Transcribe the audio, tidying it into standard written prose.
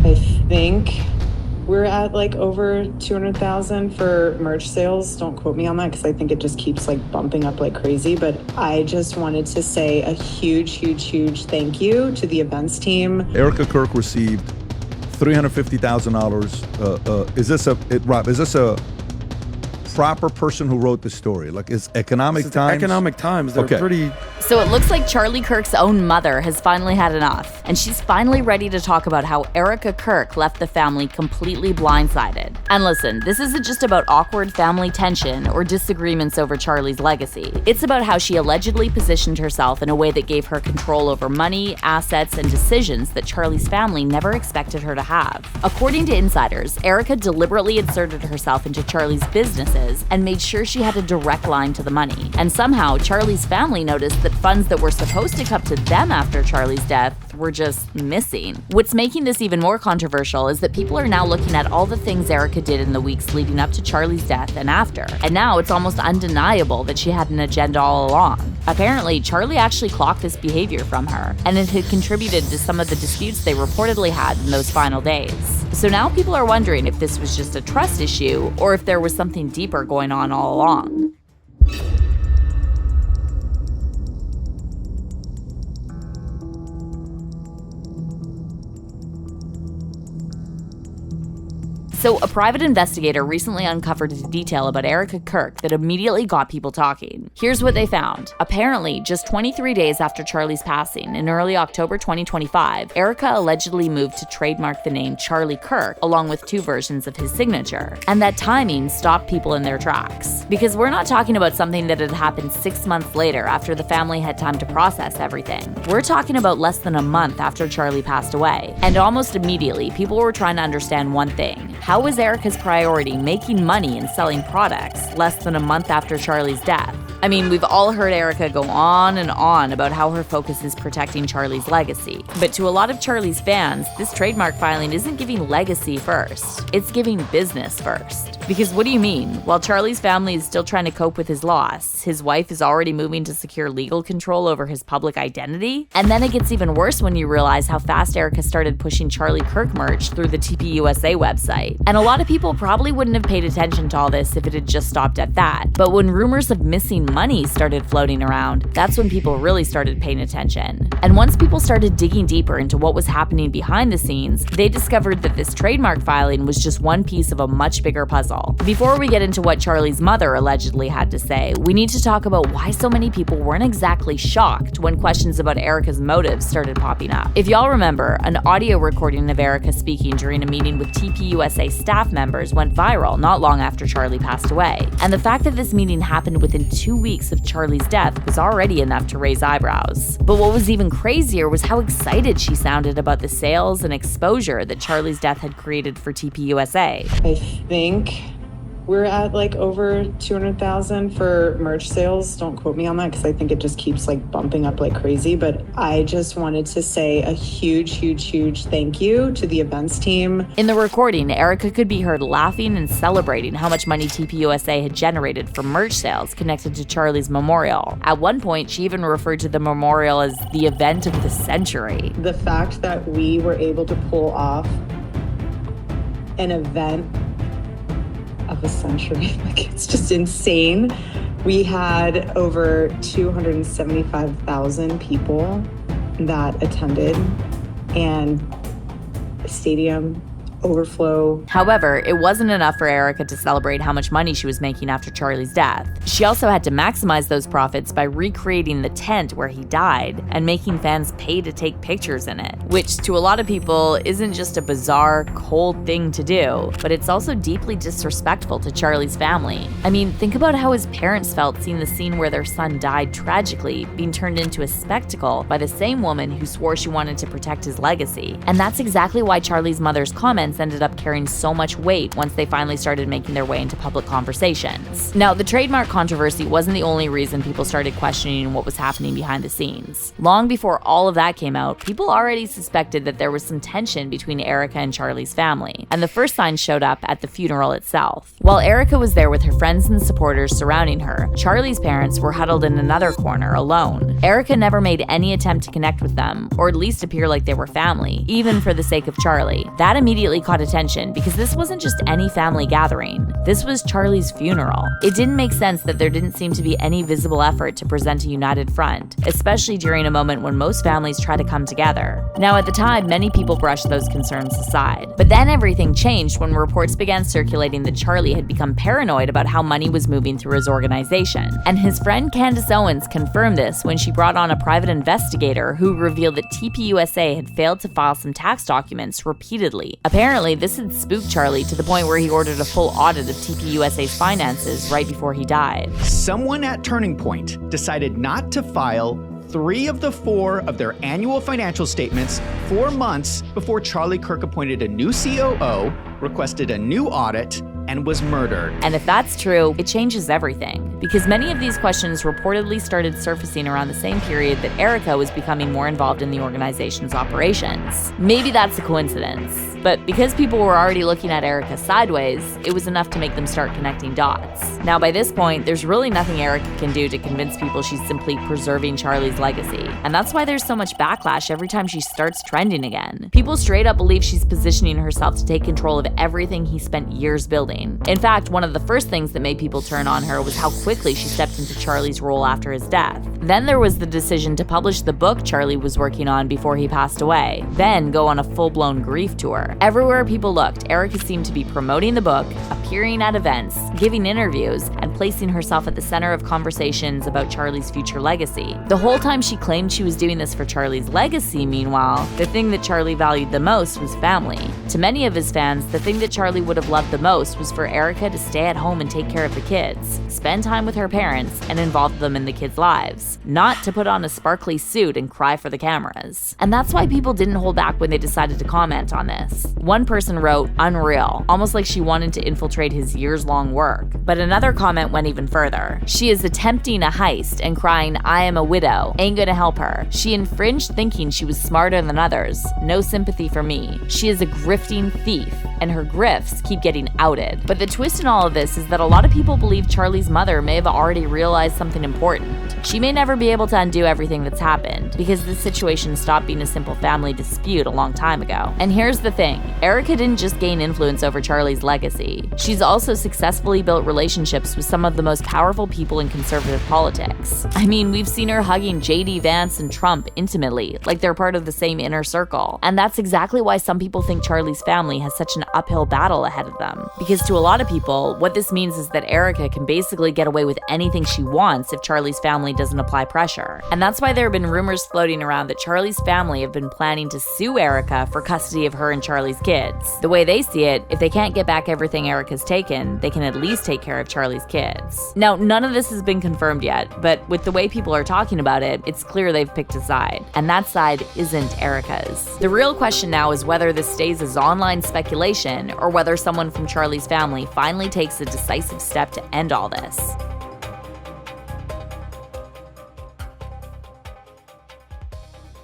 I think we're at like over 200,000 for merch sales. Don't quote me on that because I think it just keeps like bumping up like crazy. But I just wanted to say a huge thank you to the events team. Erika Kirk received $350,000. Is this a proper person who wrote the story? Like, is Economic Times? Economic Times. They're pretty. So it looks like Charlie Kirk's own mother has finally had enough, and she's finally ready to talk about how Erika Kirk left the family completely blindsided. And listen, this isn't just about awkward family tension or disagreements over Charlie's legacy. It's about how she allegedly positioned herself in a way that gave her control over money, assets, and decisions that Charlie's family never expected her to have. According to insiders, Erika deliberately inserted herself into Charlie's businesses and made sure she had a direct line to the money. And somehow, Charlie's family noticed that funds that were supposed to come to them after Charlie's death were just missing. What's making this even more controversial is that people are now looking at all the things Erika did in the weeks leading up to Charlie's death and after. And now it's almost undeniable that she had an agenda all along. Apparently, Charlie actually clocked this behavior from her, and it had contributed to some of the disputes they reportedly had in those final days. So now people are wondering if this was just a trust issue or if there was something deeper going on all along. So a private investigator recently uncovered a detail about Erika Kirk that immediately got people talking. Here's what they found. Apparently, just 23 days after Charlie's passing, in early October 2025, Erika allegedly moved to trademark the name Charlie Kirk along with 2 versions of his signature. And that timing stopped people in their tracks. Because we're not talking about something that had happened 6 months later after the family had time to process everything. We're talking about less than a month after Charlie passed away. And almost immediately, people were trying to understand one thing. How was Erika's priority making money and selling products less than a month after Charlie's death? I mean, we've all heard Erika go on and on about how her focus is protecting Charlie's legacy. But to a lot of Charlie's fans, this trademark filing isn't giving legacy first. It's giving business first. Because what do you mean? While Charlie's family is still trying to cope with his loss, his wife is already moving to secure legal control over his public identity? And then it gets even worse when you realize how fast Erika started pushing Charlie Kirk merch through the TPUSA website. And a lot of people probably wouldn't have paid attention to all this if it had just stopped at that. But when rumors of missing money started floating around, that's when people really started paying attention. And once people started digging deeper into what was happening behind the scenes, they discovered that this trademark filing was just one piece of a much bigger puzzle. Before we get into what Charlie's mother allegedly had to say, we need to talk about why so many people weren't exactly shocked when questions about Erika's motives started popping up. If y'all remember, an audio recording of Erika speaking during a meeting with TPUSA staff members went viral not long after Charlie passed away. And the fact that this meeting happened within 2 weeks of Charlie's death was already enough to raise eyebrows. But what was even crazier was how excited she sounded about the sales and exposure that Charlie's death had created for TPUSA. I think we're at like over 200,000 for merch sales. Don't quote me on that because I think it just keeps like bumping up like crazy. But I just wanted to say a huge thank you to the events team. In the recording, Erika could be heard laughing and celebrating how much money TPUSA had generated from merch sales connected to Charlie's memorial. At one point, she even referred to the memorial as the event of the century. The fact that we were able to pull off an event of a century, like it's just insane. We had over 275,000 people that attended, and the stadium overflow. However, it wasn't enough for Erika to celebrate how much money she was making after Charlie's death. She also had to maximize those profits by recreating the tent where he died and making fans pay to take pictures in it, which to a lot of people isn't just a bizarre, cold thing to do, but it's also deeply disrespectful to Charlie's family. I mean, think about how his parents felt seeing the scene where their son died tragically being turned into a spectacle by the same woman who swore she wanted to protect his legacy. And that's exactly why Charlie's mother's comments comments ended up carrying so much weight once they finally started making their way into public conversations. Now, the trademark controversy wasn't the only reason people started questioning what was happening behind the scenes. Long before all of that came out, people already suspected that there was some tension between Erika and Charlie's family, and the first signs showed up at the funeral itself. While Erika was there with her friends and supporters surrounding her, Charlie's parents were huddled in another corner, alone. Erika never made any attempt to connect with them, or at least appear like they were family, even for the sake of Charlie. That immediately caught attention because this wasn't just any family gathering. This was Charlie's funeral. It didn't make sense that there didn't seem to be any visible effort to present a united front, especially during a moment when most families try to come together. Now, at the time, many people brushed those concerns aside. But then everything changed when reports began circulating that Charlie had become paranoid about how money was moving through his organization. And his friend Candace Owens confirmed this when she brought on a private investigator who revealed that TPUSA had failed to file some tax documents repeatedly. Apparently, this had spooked Charlie to the point where he ordered a full audit of TPUSA's finances right before he died. Someone at Turning Point decided not to file 3 of the 4 of their annual financial statements 4 months before Charlie Kirk appointed a new COO, requested a new audit, and was murdered. And if that's true, it changes everything, because many of these questions reportedly started surfacing around the same period that Erika was becoming more involved in the organization's operations. Maybe that's a coincidence, but because people were already looking at Erika sideways, it was enough to make them start connecting dots. Now, by this point, there's really nothing Erika can do to convince people she's simply preserving Charlie's legacy, and that's why there's so much backlash every time she starts trending again. People straight up believe she's positioning herself to take control of everything he spent years building. In fact, one of the first things that made people turn on her was how quickly she stepped into Charlie's role after his death. Then there was the decision to publish the book Charlie was working on before he passed away, then go on a full-blown grief tour. Everywhere people looked, Erika seemed to be promoting the book, appearing at events, giving interviews, and placing herself at the center of conversations about Charlie's future legacy. The whole time she claimed she was doing this for Charlie's legacy, meanwhile, the thing that Charlie valued the most was family. To many of his fans, the thing that Charlie would have loved the most was for Erika to stay at home and take care of the kids, spend time with her parents, and involve them in the kids' lives, not to put on a sparkly suit and cry for the cameras. And that's why people didn't hold back when they decided to comment on this. One person wrote, "Unreal," almost like she wanted to infiltrate his years-long work. But another comment went even further. "She is attempting a heist and crying, 'I am a widow,' ain't gonna help her. She infringed thinking she was smarter than others. No sympathy for me. She is a grifting thief, and her grifts keep getting outed." But the twist in all of this is that a lot of people believe Charlie's mother may have already realized something important. She may never be able to undo everything that's happened, because this situation stopped being a simple family dispute a long time ago. And here's the thing, Erika didn't just gain influence over Charlie's legacy. She's also successfully built relationships with some of the most powerful people in conservative politics. I mean, we've seen her hugging JD Vance and Trump intimately, like they're part of the same inner circle. And that's exactly why some people think Charlie's family has such an uphill battle ahead of them. Because to a lot of people, what this means is that Erika can basically get away with anything she wants if Charlie's family doesn't apply pressure. And that's why there have been rumors floating around that Charlie's family have been planning to sue Erika for custody of her and Charlie's kids. The way they see it, if they can't get back everything Erika's taken, they can at least take care of Charlie's kids. Now, none of this has been confirmed yet, but with the way people are talking about it, it's clear they've picked a side. And that side isn't Erika's. The real question now is whether this stays as online speculation or whether someone from Charlie's family finally takes a decisive step to end all this.